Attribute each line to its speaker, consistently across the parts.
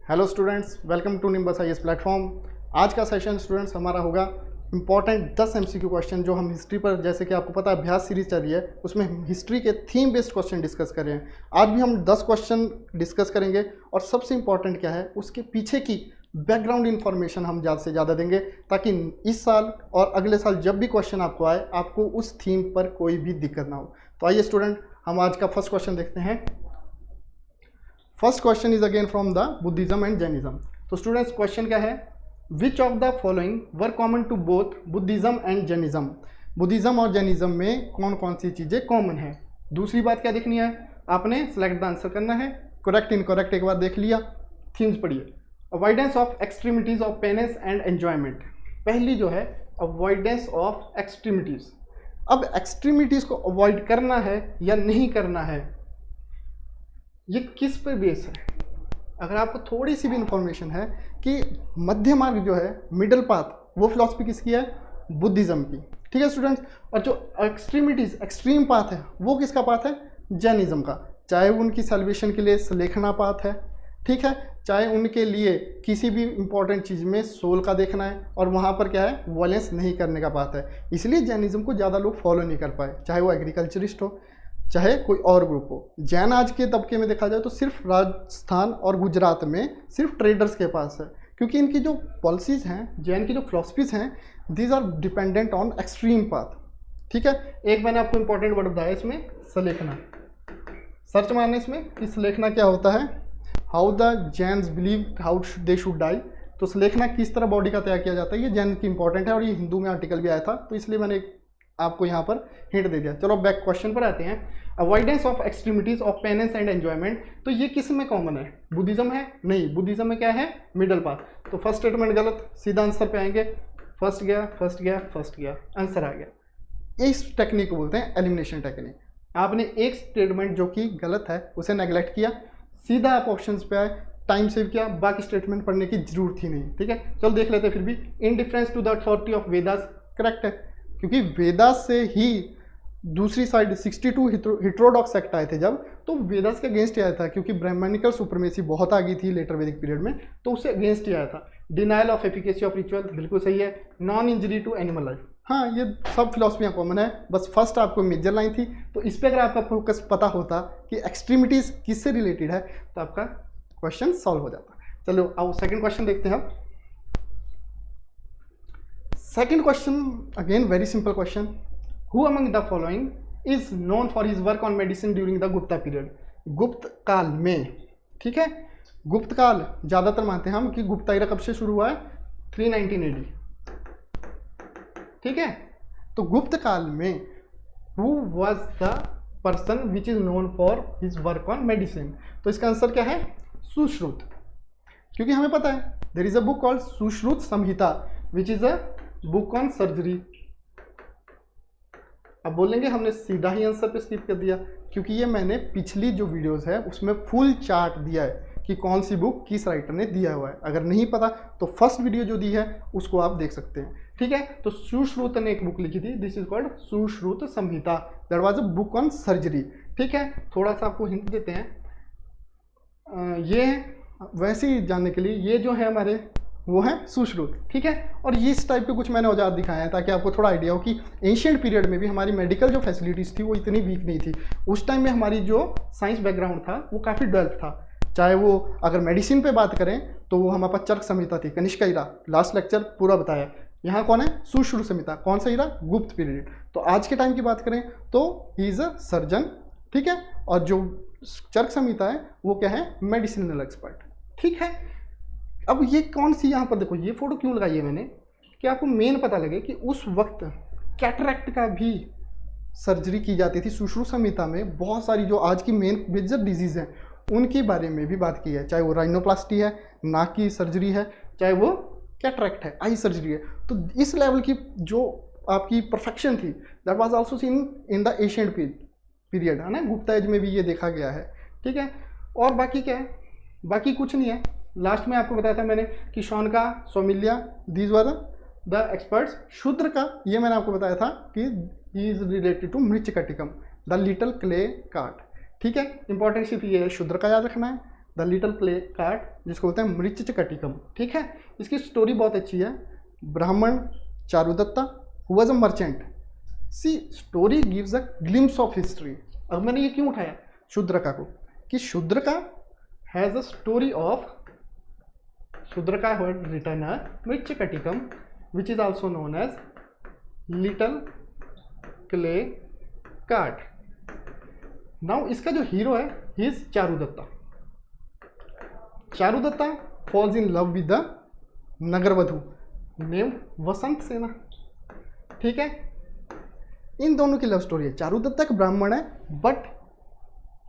Speaker 1: Hello students, welcome to Nimbus IAS platform. आज का session students हमारा होगा इंपॉर्टेंट 10 एमसीक्यू क्वेश्चन जो हम हिस्ट्री पर, जैसे कि आपको पता है अभ्यास सीरीज चल रही है, उसमें हिस्ट्री के थीम बेस्ड क्वेश्चन डिस्कस कर रहे हैं। आज भी हम 10 क्वेश्चन डिस्कस करेंगे और सबसे इंपॉर्टेंट क्या है, उसके पीछे की बैकग्राउंड इन्फॉर्मेशन हम ज़्यादा से ज़्यादा देंगे, ताकि इस साल और अगले साल जब भी क्वेश्चन आपको आए, आपको उस थीम पर कोई भी दिक्कत ना हो। तो आइए स्टूडेंट, हम आज का फर्स्ट क्वेश्चन देखते हैं। First question is again from the Buddhism and Jainism. तो स्टूडेंट्स, क्वेश्चन क्या है, which of the following were common to both Buddhism and Jainism. Buddhism और जैनिज्म में कौन कौन सी चीज़ें कॉमन है। दूसरी बात क्या देखनी है, आपने सेलेक्ट द आंसर करना है। करेक्ट इनकरेक्ट एक बार देख लिया। थीम्स पढ़िए। Avoidance of extremities of penance and enjoyment. पहली जो है अवॉइडेंस ऑफ एक्सट्रीमिटीज। अब एक्सट्रीमिटीज को अवॉइड करना है या नहीं करना है, ये किस पर बेस है। अगर आपको थोड़ी सी भी इंफॉर्मेशन है कि मध्य मार्ग जो है, मिडल पाथ, वो फिलॉसफी किसकी है, बुद्धिज्म की। ठीक है स्टूडेंट्स। और जो एक्सट्रीमिटीज, एक्सट्रीम पाथ है, वो किसका पाथ है, जैनिज्म का। चाहे उनकी सेलिब्रेशन के लिए सलेखना पाथ है, ठीक है, चाहे उनके लिए किसी भी इंपॉर्टेंट चीज़ में सोल का देखना है, और वहाँ पर क्या है, वॉयलेंस नहीं करने का पाथ है। इसलिए जैनिज्म को ज़्यादा लोग फॉलो नहीं कर पाए, चाहे वो एग्रीकल्चरिस्ट हो, चाहे कोई और ग्रुप हो। जैन आज के तबके में देखा जाए तो सिर्फ राजस्थान और गुजरात में सिर्फ ट्रेडर्स के पास है, क्योंकि इनकी जो पॉलिसीज़ हैं, जैन की जो फिलॉसफीज़ हैं, these are dependent on extreme path. ठीक है। एक मैंने आपको इंपॉर्टेंट वर्ड बताया इसमें, सलेखना। सर्च मारने इसमें कि सलेखना क्या होता है, how the Jains believe how they should die. तो सलेखना किस तरह बॉडी का त्याग किया जाता है, ये जैन की इंपॉर्टेंट है, और ये हिंदू में आर्टिकल भी आया था, तो इसलिए मैंने आपको यहाँ पर हिंट दे दिया। चलो बैक क्वेश्चन पर आते हैं। Avoidance of extremities of penance and enjoyment, तो ये किस में कॉमन है, बुद्धिज्म है, नहीं, बुद्धिज्म में क्या है, मिडल पाथ। तो फर्स्ट स्टेटमेंट गलत, सीधा आंसर पे आएंगे। फर्स्ट गया, फर्स्ट गया, फर्स्ट गया, आंसर आ गया। इस टेक्निक को बोलते हैं एलिमिनेशन टेक्निक। आपने एक स्टेटमेंट जो कि गलत है उसे नेग्लेक्ट किया, सीधा आप ऑप्शंस पे आए, टाइम सेव किया, बाकी स्टेटमेंट पढ़ने की जरूरत ही नहीं। ठीक है, चलो देख लेते हैं। फिर भी in difference to the authority of Vedas, correct है, क्योंकि वेदास से ही दूसरी साइड 62 हिट्रोडॉक्स सेक्ट आए थे जब, तो वेदास के अगेंस्ट ही आया था, क्योंकि ब्राह्मणिकल सुपरमेसी बहुत आ गई थी लेटर वैदिक पीरियड में, तो उससे अगेंस्ट ही आया था। Denial of efficacy of ritual, बिल्कुल सही है। Non injury to animal life, हाँ, ये सब फिलॉसफियाँ कॉमन है, बस फर्स्ट आपको मेजर लाइन थी, तो इस पर अगर आपका फोकस पता होता कि एक्सट्रीमिटीज किससे रिलेटेड है, तो आपका क्वेश्चन सॉल्व हो जाता। चलो अब सेकेंड क्वेश्चन देखते हैं। Second question again very simple question. Who among the following is known for his work on medicine during the Gupta period. गुप्त काल में, ठीक है, गुप्त काल ज़्यादातर मानते हैं हम कि गुप्ता एरा कब से शुरू हुआ है, 319 AD। ठीक है, तो गुप्त काल में who was the person which is known for his work on medicine. तो इसका आंसर क्या है, सुश्रुत, क्योंकि हमें पता है there is a book called Sushruta Samhita which is a book on surgery. अब बोलेंगे हमने सीधा ही आंसर पे स्किप कर दिया, क्योंकि ये मैंने पिछली जो वीडियोस है उसमें फुल चार्ट दिया है कि कौन सी बुक किस राइटर ने दिया हुआ है। अगर नहीं पता तो फर्स्ट वीडियो जो दी है उसको आप देख सकते हैं। ठीक है, तो सुश्रुत ने एक बुक लिखी थी, this is called Sushruta Samhita, that was a book on surgery. ठीक है, थोड़ा सा आपको हिंट देते हैं, ये वैसे ही जानने के लिए, ये जो है हमारे वो है सुश्रुत। ठीक है, और ये इस टाइप के कुछ मैंने औजार दिखाए हैं ताकि आपको थोड़ा आइडिया हो कि एंशिएंट पीरियड में भी हमारी मेडिकल जो फैसिलिटीज़ थी वो इतनी वीक नहीं थी। उस टाइम में हमारी जो साइंस बैकग्राउंड था वो काफ़ी डेवलप था। चाहे वो अगर मेडिसिन पे बात करें तो वो हमारे पास चरक संहिता थी, कनिष्का ईरा, लास्ट लेक्चर पूरा बताया। यहाँ कौन है, सुश्रुत संहिता, कौन सा ईरा, गुप्त पीरियड। तो आज के टाइम की बात करें तो ही इज़ अ सर्जन। ठीक है, और जो चरक संहिता है वो क्या है, मेडिसिनल एक्सपर्ट। ठीक है, अब ये कौन सी, यहाँ पर देखो ये फोटो क्यों लगाई है मैंने, कि आपको मेन पता लगे कि उस वक्त कैटरैक्ट का भी सर्जरी की जाती थी। सुश्रुत संहिता में बहुत सारी जो आज की मेन मेजर डिजीज़ हैं उनके बारे में भी बात की है, चाहे वो राइनोप्लास्टी है, नाक की सर्जरी है, चाहे वो कैटरैक्ट है, आई सर्जरी है। तो इस लेवल की जो आपकी परफेक्शन थी, that was also seen in the ancient period, है ना, गुप्ता एज में भी ये देखा गया है। ठीक है, और बाकी क्या है, बाकी कुछ नहीं है। लास्ट में आपको बताया था मैंने कि Shaunaka, Saumilla, these were the experts. Shudraka ये मैंने आपको बताया था कि he is related to Mrichchhakatikam, the little clay cart. ठीक है, इंपॉर्टेंट सिर्फ ये है, शूद्र का याद रखना है, द लिटिल प्ले कार्ड, जिसको बोलते हैं मृच्छकटिकम। ठीक है, इसकी स्टोरी बहुत अच्छी है। Brahmin Charudatta who was a merchant. See story gives a glimpse of history. अब मैंने ये क्यों उठाया शूद्रका को, कि Shudraka has a story of, Shudraka had written a Mrichchhakatikam which is also known as little clay card. Now इसका जो हीरो है he is Charudatta. Charudatta falls in love with the nagarvadhu name Vasantasena. ठीक है, इन दोनों की लव स्टोरी है। चारुदत्ता एक ब्राह्मण है but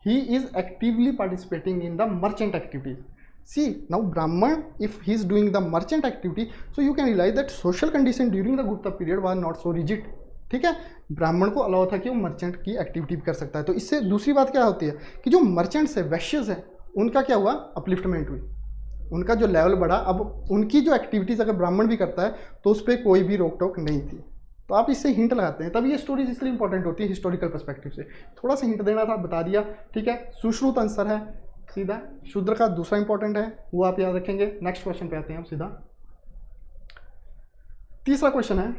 Speaker 1: he is actively participating in the merchant activities. See now Brahmin if he is doing the merchant activity, so you can realize that social condition during the Gupta period was not so rigid. ठीक है, ब्राह्मण को allow था कि वो merchant की activity भी कर सकता है। तो इससे दूसरी बात क्या होती है कि जो मर्चेंट्स है, वैश्यज है, उनका क्या हुआ, अपलिफ्टमेंट हुई, उनका जो लेवल बढ़ा। अब उनकी जो एक्टिविटीज़ अगर ब्राह्मण भी करता है तो उस पर कोई भी रोक टोक नहीं थी। तो आप इससे हिंट लगाते हैं, तब ये स्टोरीज इसलिए इंपॉर्टेंट होती है हिस्टोरिकल पर्सपेक्टिव से। थोड़ा सा हिंट देना था, बता दिया। ठीक है, सुश्रुत आंसर है सीधा। शूद्र का दूसरा इंपॉर्टेंट है, वो आप याद रखेंगे। नेक्स्ट क्वेश्चन पे आते हैं हम सीधा। तीसरा क्वेश्चन है,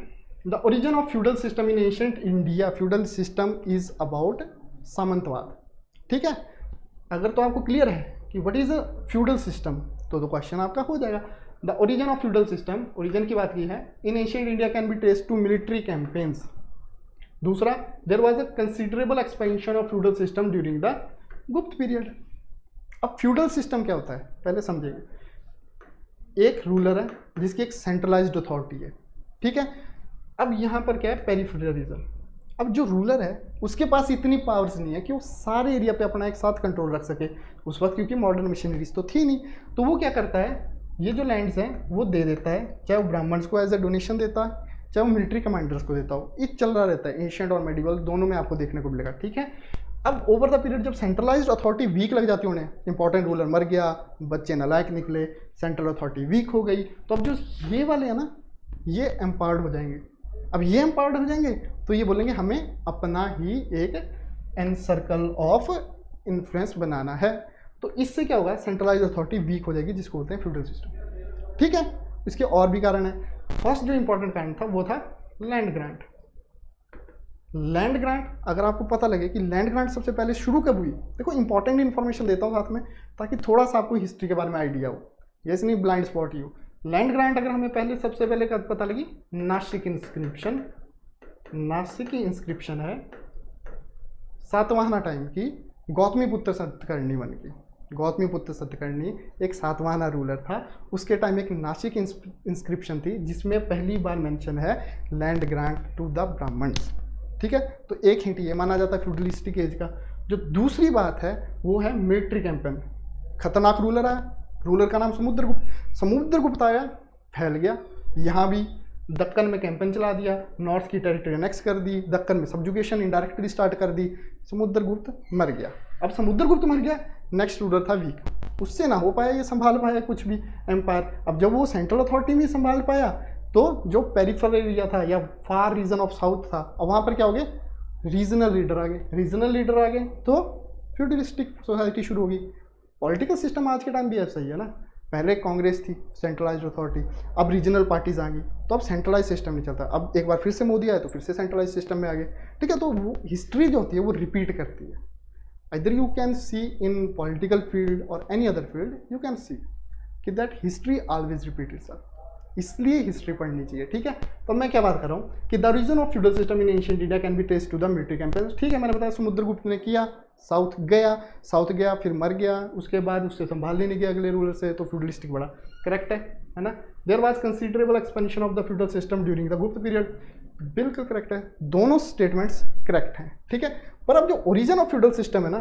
Speaker 1: the origin of feudal system in ancient India. Feudal system is about samantvad. ठीक है, अगर तो आपको क्लियर है कि what is a feudal system, तो क्वेश्चन आपका हो जाएगा। The origin of feudal system, origin की बात की है, in ancient India can be traced to military campaigns. दूसरा, there was a considerable expansion of feudal system during the Gupta period. अब फ्यूडल सिस्टम क्या होता है पहले समझिए। एक रूलर है जिसकी एक सेंट्रलाइज्ड अथॉरिटी है। ठीक है, अब यहाँ पर क्या है, पेरिफेरलिज्म। अब जो रूलर है उसके पास इतनी पावर्स नहीं है कि वो सारे एरिया पे अपना एक साथ कंट्रोल रख सके उस वक्त, क्योंकि मॉडर्न मशीनरीज तो थी नहीं। तो वो क्या करता है, ये जो लैंड्स हैं वो दे देता है, चाहे वो ब्राह्मण्स को एज ए डोनेशन देता है, चाहे वो मिलिट्री कमांडर्स को देता हो। ये चल रहा रहता है एंशिएंट और मेडिवल दोनों में, आपको देखने को मिलेगा। ठीक है, अब ओवर द पीरियड जब सेंट्रलाइज्ड अथॉरिटी वीक लग जाती है, उन्हें इंपॉर्टेंट रूलर मर गया, बच्चे नालायक निकले, सेंट्रल अथॉरिटी वीक हो गई, तो अब जो ये वाले हैं ना, ये एम्पावर्ड हो जाएंगे। अब ये एम्पावर्ड हो जाएंगे तो ये बोलेंगे हमें अपना ही एक एन सर्कल ऑफ इन्फ्लुएंस बनाना है। तो इससे क्या होगा, सेंट्रलाइज्ड अथॉरिटी वीक हो जाएगी, जिसको बोलते हैं फ्यूडल सिस्टम। ठीक है, इसके और भी कारण है। फर्स्ट जो इंपॉर्टेंट कारण था वो था लैंड ग्रांट। लैंड ग्रांट, अगर आपको पता लगे कि लैंड ग्रांट सबसे पहले शुरू कब हुई, देखो इंपॉर्टेंट इन्फॉर्मेशन देता हूँ साथ में, ताकि थोड़ा सा आपको हिस्ट्री के बारे में आइडिया हो, जैसे नहीं ब्लाइंड स्पॉट ही हो। लैंड ग्रांट अगर हमें पहले सबसे पहले कब पता लगी, नासिक इंस्क्रिप्शन। नासिक की इंस्क्रिप्शन है सातवाहना टाइम की, गौतमीपुत्र सत्यकर्णी वन की। गौतमीपुत्र सत्यकर्णी एक सातवाहना रूलर था, उसके टाइम एक नासिक इंस्क्रिप्शन थी जिसमें पहली बार मेंशन है land grant to the Brahmins. ठीक है, तो एक हिंट ये माना जाता है फ्यूडलिस्टिक एज का। जो दूसरी बात है वो है मिलिट्री कैंपेन। खतरनाक रूलर आया, रूलर का नाम समुद्रगुप्त। समुद्रगुप्त आया, फैल गया, यहाँ भी दक्कन में कैंपेन चला दिया, नॉर्थ की टेरिटरी एनेक्स कर दी, दक्कन में सब्जुगेशन इनडायरेक्टली स्टार्ट कर दी। समुद्रगुप्त मर गया। अब समुद्रगुप्त मर गया, नेक्स्ट रूलर था वीक, उससे ना हो पाया ये संभाल पाया कुछ भी एम्पायर। अब जब वो सेंट्रल अथॉरिटी में संभाल पाया तो जो पेरिफेरल एरिया था या फार रीजन ऑफ साउथ था, अब वहाँ पर क्या हो गए, रीजनल लीडर आ गए। रीजनल लीडर आ गए तो फ्यूडलिस्टिक सोसाइटी शुरू होगी। पॉलिटिकल सिस्टम आज के टाइम भी ऐसा ही है ना, पहले कांग्रेस थी सेंट्रलाइज्ड अथॉरिटी, अब रीजनल पार्टीज आ गई, तो अब सेंट्रलाइज सिस्टम नहीं चलता। अब एक बार फिर से मोदी आए तो फिर से सेंट्रलाइज सिस्टम में आ गए। ठीक है, तो वो हिस्ट्री जो होती है वो रिपीट करती है। Either you can see in political field or any other field, you can see कि that history always repeat itself. इसलिए हिस्ट्री पढ़नी चाहिए। ठीक है, तो मैं क्या बात कर रहा हूँ कि the reason of feudal system in ancient India can be traced to the military campaigns. ठीक है, मैंने बताया समुद्रगुप्त ने किया, साउथ गया, फिर मर गया, उसके बाद उससे संभालने नहीं गया अगले रूलर से, तो फ्यूडलिस्टिक बड़ा। करेक्ट है ना। There was considerable expansion of the feudal system during the Gupta period. बिल्कुल करेक्ट है, दोनों स्टेटमेंट्स करेक्ट हैं। ठीक है, पर अब जो ओरिजिन ऑफ फ्यूडल सिस्टम है ना,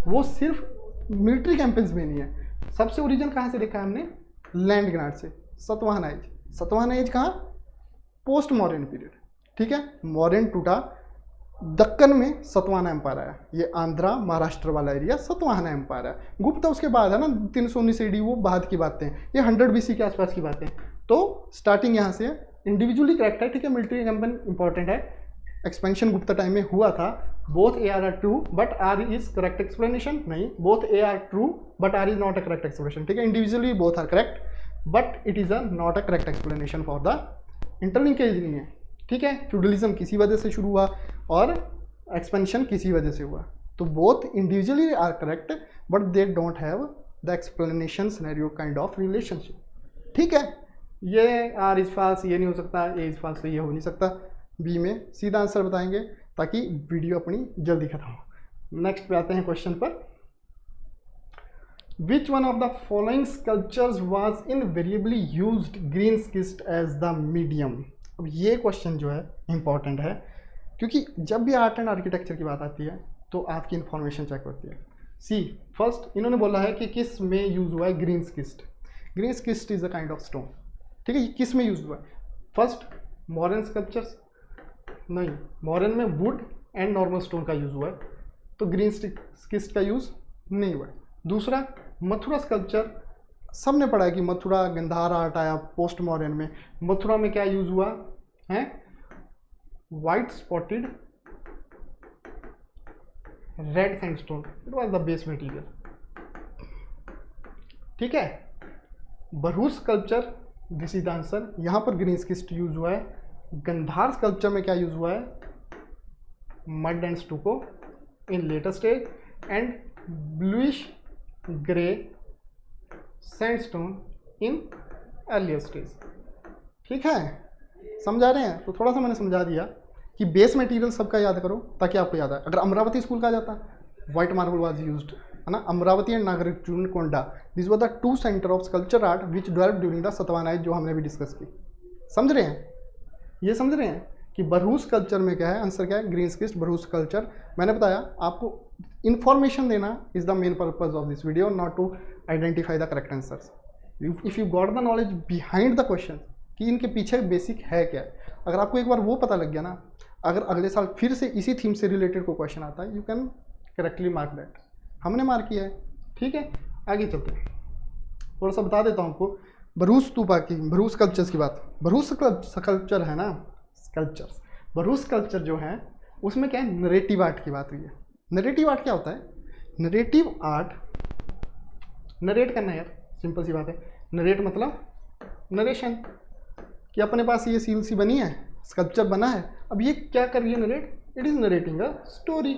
Speaker 1: वो सिर्फ मिलिट्री कैंपेन्स में नहीं है। सबसे ओरिजिन कहाँ से देखा है हमने, लैंड ग्रांट से। सतवाहना एज, सतवाहना एज कहाँ, पोस्ट मॉडर्न पीरियड। ठीक है, मॉडर्न टूटा, दक्कन में सतवाहना एम्पायर आया, ये आंध्रा महाराष्ट्र वाला एरिया सतवाहना एम्पायर है। गुप्ता उसके बाद है ना 319 AD, वो बाद की बातें, ये 100 BC के आसपास की बातें। तो स्टार्टिंग यहाँ से इंडिविजुअली करेक्ट है। ठीक है, मिलिट्री कैंपेन इंपॉर्टेंट है, एक्सपेंशन गुप्ता टाइम में हुआ था। Both A R true but R is correct explanation नहीं, both A R true but R is not a correct explanation, ठीक है। Individually both are correct but it is a not a correct explanation for the interlinkage नहीं है, ठीक है। Feudalism किसी वजह से शुरू हुआ और एक्सपेंशन किसी वजह से हुआ, तो both individually are correct but they don't have the explanation scenario kind of relationship, ठीक है। ये आर इज फाल्स, ये नहीं हो सकता, ए इज फाल्स, तो ये हो नहीं सकता। बी में सीधा आंसर बताएंगे ताकि वीडियो अपनी जल्दी खत्म हो। नेक्स्ट पे आते हैं क्वेश्चन पर। Which one of the following sculptures was invariably used green schist as the medium. अब ये क्वेश्चन जो है इंपॉर्टेंट है, क्योंकि जब भी आर्ट एंड आर्किटेक्चर की बात आती है तो आपकी इंफॉर्मेशन चेक होती है। सी फर्स्ट इन्होंने बोला है कि किस में यूज हुआ है green schist. Green schist is a kind of stone, ठीक है। ये किस में यूज हुआ है? फर्स्ट मॉडर्न स्कल्पचर्स नहीं, मॉडर्न में वुड एंड नॉर्मल स्टोन का यूज हुआ है, तो ग्रीन स्किस्ट का यूज नहीं हुआ है। दूसरा मथुरा स्कल्पचर, सबने पढ़ा है कि मथुरा गंधार आर्ट आया पोस्ट मॉडर्न में। मथुरा में क्या यूज हुआ है? White spotted red sandstone, it was the base material, ठीक है। बरहूस sculpture, this is the answer, यहाँ पर ग्रीन स्किस्ट यूज हुआ है। गंधार स्कल्पचर में क्या यूज हुआ है? Mud and stucco in later stage and bluish grey sandstone in earlier stage, ठीक है। समझा रहे हैं? तो थोड़ा सा मैंने समझा दिया कि बेस मटेरियल सबका याद करो ताकि आपको याद आए। अगर अमरावती स्कूल का जाता, व्हाइट मार्बल वाज यूज्ड, है ना। Amaravati and Nagarjunakonda, this was the two center of sculpture art which developed during the Satavahana age, जो हमने भी डिस्कस की। समझ रहे हैं? ये समझ रहे हैं कि बरहूस कल्चर में क्या है? आंसर क्या है? ग्रीन स्किस्ट बरहूस कल्चर। मैंने बताया आपको इन्फॉर्मेशन देना is the main purpose of this video, not to identify the correct answers. If you got the knowledge behind the question कि इनके पीछे बेसिक है क्या, अगर आपको एक बार वो पता लग गया ना, अगर अगले साल फिर से इसी थीम से रिलेटेड कोई क्वेश्चन आता है, you can correctly mark that. हमने मार्क किया है, ठीक है। आगे चलते हैं, थोड़ा सा बता देता हूँ आपको बरहूस स्तूपा की, बरहूस स्कल्पचर्स की बात। बरहूस स्कल्पचर है ना, स्कल्पचर्स, बरहूस स्कल्पचर जो है उसमें क्या है? नरेटिव आर्ट की बात हुई है। नरेटिव आर्ट क्या होता है? नरेटिव आर्ट, नरेट करना यार, सिंपल सी बात है। नरेट मतलब नरेशन, कि अपने पास ये सील सी बनी है, स्कल्पचर बना है, अब ये क्या कर रही है? Narrate, it is narrating a story.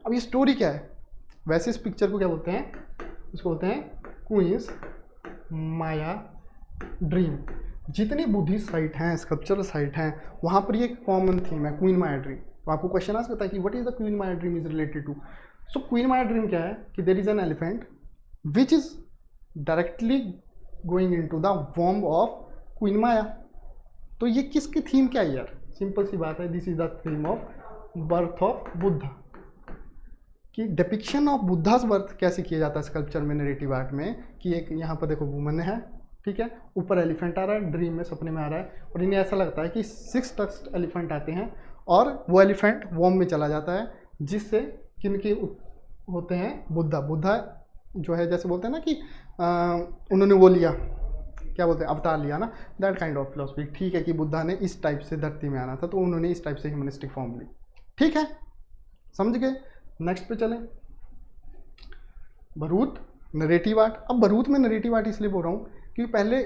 Speaker 1: अब ये स्टोरी क्या है? वैसे इस पिक्चर को क्या बोलते हैं? इसको बोलते हैं क्वींस माया ड्रीम। जितनी बुद्धिस्ट साइट हैं, स्कल्पचरल साइट हैं, वहाँ पर ये कॉमन थीम है, क्वीन माया ड्रीम। तो आपको क्वेश्चन आ सकता है कि what is the queen Maya dream is related to. So queen Maya dream क्या है कि there is an elephant which is directly going into the womb of queen Maya. तो ये किसकी थीम क्या है यार? सिंपल सी बात है, this is the theme of birth of Buddha, कि डिपिक्शन ऑफ बुद्धास बर्थ कैसे किया जाता है स्कल्पचर में, नरेटिव आर्ट में। कि एक यहाँ पर देखो वुमन है, ठीक है, ऊपर एलिफेंट आ रहा है, ड्रीम में, सपने में आ रहा है, और इन्हें ऐसा लगता है कि 6 टस्ट एलिफेंट आते हैं और वो एलिफेंट वॉम में चला जाता है, जिससे किनके होते हैं? बुद्धा। बुद्धा जो है, जैसे बोलते हैं ना कि उन्होंने वो लिया, क्या बोलते हैं, अवतार लिया ना, दैट काइंड ऑफ फिलोसफी। ठीक है कि बुद्धा ने इस टाइप से धरती में आना था, तो उन्होंने इस टाइप से ह्यूमनिस्टिक फॉर्म ली, ठीक है, समझ गए। नेक्स्ट पे चलें, भरूत नरेटिव आर्ट। अब भरूत में नरेटिव आर्ट इसलिए बोल रहा हूँ क्योंकि पहले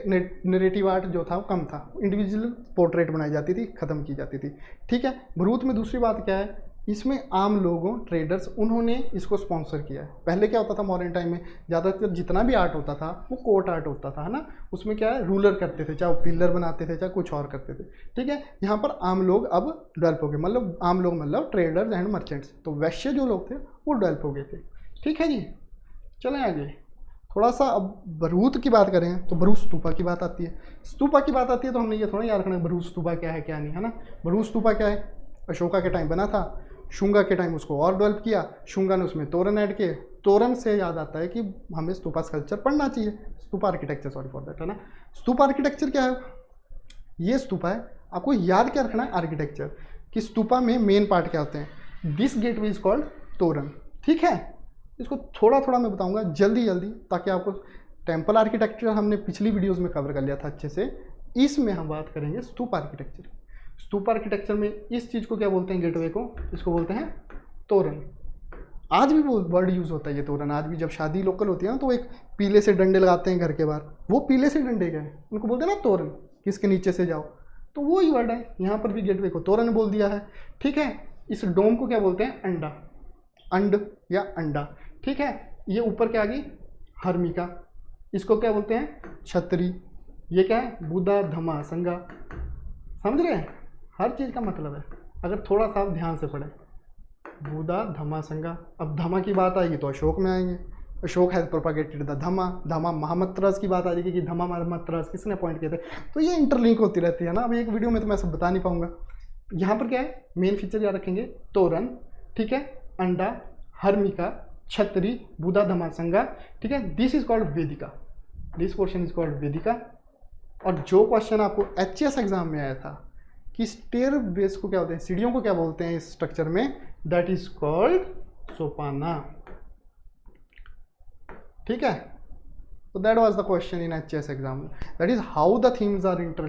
Speaker 1: नरेटिव आर्ट जो था वो कम था, इंडिविजुअल पोर्ट्रेट बनाई जाती थी, ख़त्म की जाती थी, ठीक है। भरूत में दूसरी बात क्या है, इसमें आम लोगों, ट्रेडर्स, उन्होंने इसको स्पॉन्सर किया है। पहले क्या होता था मॉडर्न टाइम में, ज़्यादातर जितना भी आर्ट होता था वो कोर्ट आर्ट होता था, है ना। उसमें क्या है, रूलर करते थे, चाहे वो पिलर बनाते थे, चाहे कुछ और करते थे, ठीक है। यहाँ पर आम लोग अब डेवलप हो गए, मतलब आम लोग मतलब ट्रेडर्स एंड मर्चेंट्स, तो वैश्य जो लोग थे वो डेवलप हो गए थे, ठीक है जी। चलें आगे थोड़ा सा। अब भरूत की बात करें तो भरूच स्तूपा की बात आती है। स्तूपा की बात आती है तो हमने ये थोड़ा याद रखना भरूच स्तूपा क्या है क्या नहीं, है ना। भरूच स्तूपा क्या है, अशोका के टाइम बना था, शुंगा के टाइम उसको और डेवलप किया, शुंगा ने उसमें तोरण ऐड किए। तोरण से याद आता है कि हमें स्तूपा स्कल्पचर पढ़ना चाहिए, stupa architecture, sorry for that, है ना। स्तूपा आर्किटेक्चर क्या है, ये स्तूपा है, आपको याद क्या रखना है आर्किटेक्चर, कि स्तूपा में मेन पार्ट क्या होते हैं। दिस गेटवे इज कॉल्ड तोरण, ठीक है। इसको थोड़ा थोड़ा मैं बताऊंगा जल्दी जल्दी, ताकि आपको, टेम्पल आर्किटेक्चर हमने पिछली वीडियोस में कवर कर लिया था अच्छे से, इसमें हम बात करेंगे स्तूप आर्किटेक्चर। स्तूप आर्किटेक्चर में इस चीज़ को क्या बोलते हैं, गेटवे को, इसको बोलते हैं तोरण, आज भी वो वर्ड यूज़ होता है ये तोरण। आज भी जब शादी लोकल होती है ना तो एक पीले से डंडे लगाते हैं घर के बाहर, वो पीले से डंडे गए उनको बोलते हैं ना तोरण, किसके नीचे से जाओ, तो वो ही वर्ड है। यहाँ पर भी गेटवे को तोरण बोल दिया है। ठीक है, इस डोम को क्या बोलते हैं? अंडा, अंड या अंडा। ठीक है, ये ऊपर क्या आ गई? हर्मिका। इसको क्या बोलते हैं? छतरी। ये क्या है? बुधा धमा संगा। समझ रहे हैं? हर चीज़ का मतलब है, अगर थोड़ा सा आप ध्यान से पढ़ें। बुधा धमा संगा। अब धमा की बात आएगी तो अशोक में आएंगे। Ashoka has propagated the dhamma. Dhamma mahamatras की बात आ जाएगी कि धमा महामत्रस किसने अपॉइंट किए थे। तो ये इंटरलिंक होती रहती है ना। अब एक वीडियो में तो मैं सब बता नहीं पाऊंगा। यहाँ पर क्या है? मेन फीचर याद रखेंगे, तोरण, ठीक है, अंडा, हर्मिका, छतरी, बुधा धमा संगा। ठीक है, this is called vedika. This portion is called vedika. और जो क्वेश्चन आपको एचएस एग्जाम में आया था कि स्टेयर बेस को क्या बोलते हैं, सीढ़ियों को क्या बोलते हैं इस स्ट्रक्चर में, दैट इज कॉल्ड सोपाना। ठीक है, तो that was the question in HS exam. That is how the themes are inter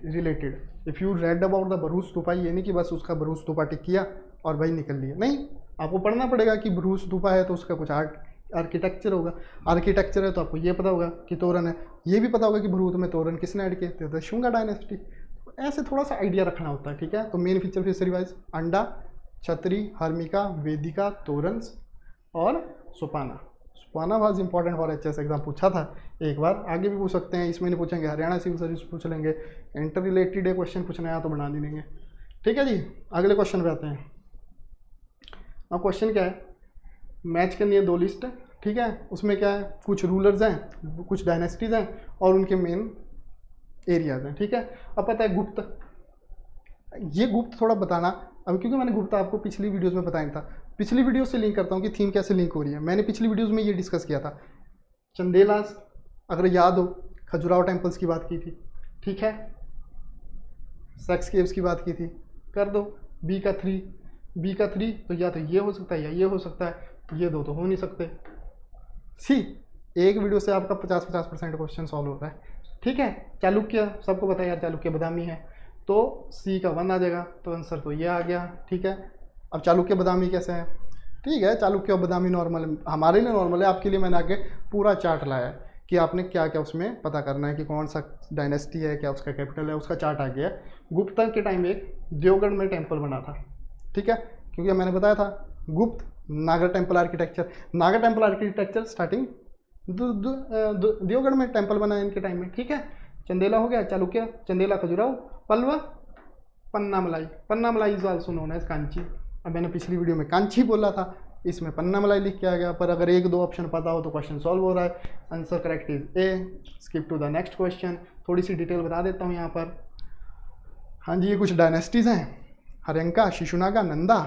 Speaker 1: related. If you read about the Bharuch stupa, ये नहीं कि बस उसका भरूच स्तूपा टिक किया और भाई निकल लिया, नहीं, आपको पढ़ना पड़ेगा कि भरूच स्तूपा है तो उसका कुछ आर्किटेक्चर होगा। आर्किटेक्चर है तो आपको ये पता होगा कि तोरण है, ये भी पता होगा कि भरूच में तोरण किसने ऐड किए थे, शुंगा डायनेस्टी। ऐसे थोड़ा सा आइडिया रखना होता है। ठीक है, तो मेन फीचर फिर से रिवाइज, अंडा, छतरी, हर्मिका, वेदिका, तोरण और sopana. Sopana was important for HS exam, पूछा था एक बार, आगे भी पूछ सकते हैं, इसमें नहीं पूछेंगे, हरियाणा सिविल सर्विस पूछ लेंगे, इंटर रिलेटेड क्वेश्चन पूछना है तो बना भी देंगे। ठीक है जी, अगले क्वेश्चन पे आते हैं। अब क्वेश्चन क्या है? मैच करनी है दो लिस्ट। ठीक है, उसमें क्या है? कुछ रूलर्स हैं, कुछ डायनेस्टीज हैं और उनके मेन एरियाज हैं। ठीक है, अब पता है गुप्त, ये गुप्त थोड़ा बताना अब, क्योंकि मैंने गुप्त आपको पिछली वीडियोस में बताया था। पिछली वीडियो से लिंक करता हूँ कि थीम कैसे लिंक हो रही है। मैंने पिछली वीडियोस में ये डिस्कस किया था। चंदेलास, अगर याद हो, खजुराहो टेम्पल्स की बात की थी। ठीक है, सेक्स केव्स की बात की थी, कर दो। बी का 3 तो या तो ये हो सकता है या ये हो सकता है, ये दो तो हो नहीं सकते। सी, एक वीडियो से आपका 50% क्वेश्चन सॉल्व हो रहा है। ठीक है, चालुक्य, सबको पता है यार चालुक्य बदामी है, तो सी का 1 आ जाएगा, तो आंसर तो ये आ गया। ठीक है, अब चालुक्य बदामी कैसे है? ठीक है, चालुक्य और बदामी नॉर्मल, हमारे लिए नॉर्मल है, आपके लिए मैंने आगे पूरा चार्ट लाया है कि आपने क्या क्या उसमें पता करना है कि कौन सा डायनेस्टी है, क्या उसका कैपिटल है, उसका चार्ट आ गया है। गुप्त के टाइम में एक देवगढ़ में टेम्पल बना था। ठीक है, क्योंकि मैंने बताया था गुप्त नागर टेम्पल आर्किटेक्चर, नागर टेम्पल आर्किटेक्चर स्टार्टिंग देवगढ़ में टेम्पल बना इनके टाइम में। ठीक है, चंदेला हो गया, Chalukya, Chandela, Khajuraho, Pallava, Panamalai. Panamalai is also known as Kanchi. अब मैंने पिछली वीडियो में कांची बोला था, इसमें पन्नामलाई लिख के आ गया, पर अगर एक दो ऑप्शन पता हो तो क्वेश्चन सॉल्व हो रहा है। Answer correct is A. Skip to the next question. थोड़ी सी डिटेल बता देता हूँ यहाँ पर। हाँ जी, ये कुछ डायनेस्टीज हैं, हर्यंका, शिशुनागा, नंदा।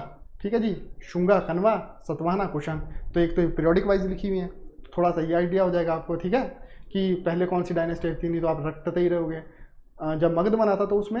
Speaker 1: ठीक है जी, शुंगा, कनवा, सतवाहना, कुषाण। तो एक तो पीरियोडिक वाइज लिखी हुई है, थोड़ा सा ये आइडिया हो जाएगा आपको। ठीक है, कि पहले कौन सी डायनेस्टी थी, नहीं तो आप रटते ही रहोगे। जब मगध बना था तो उसमें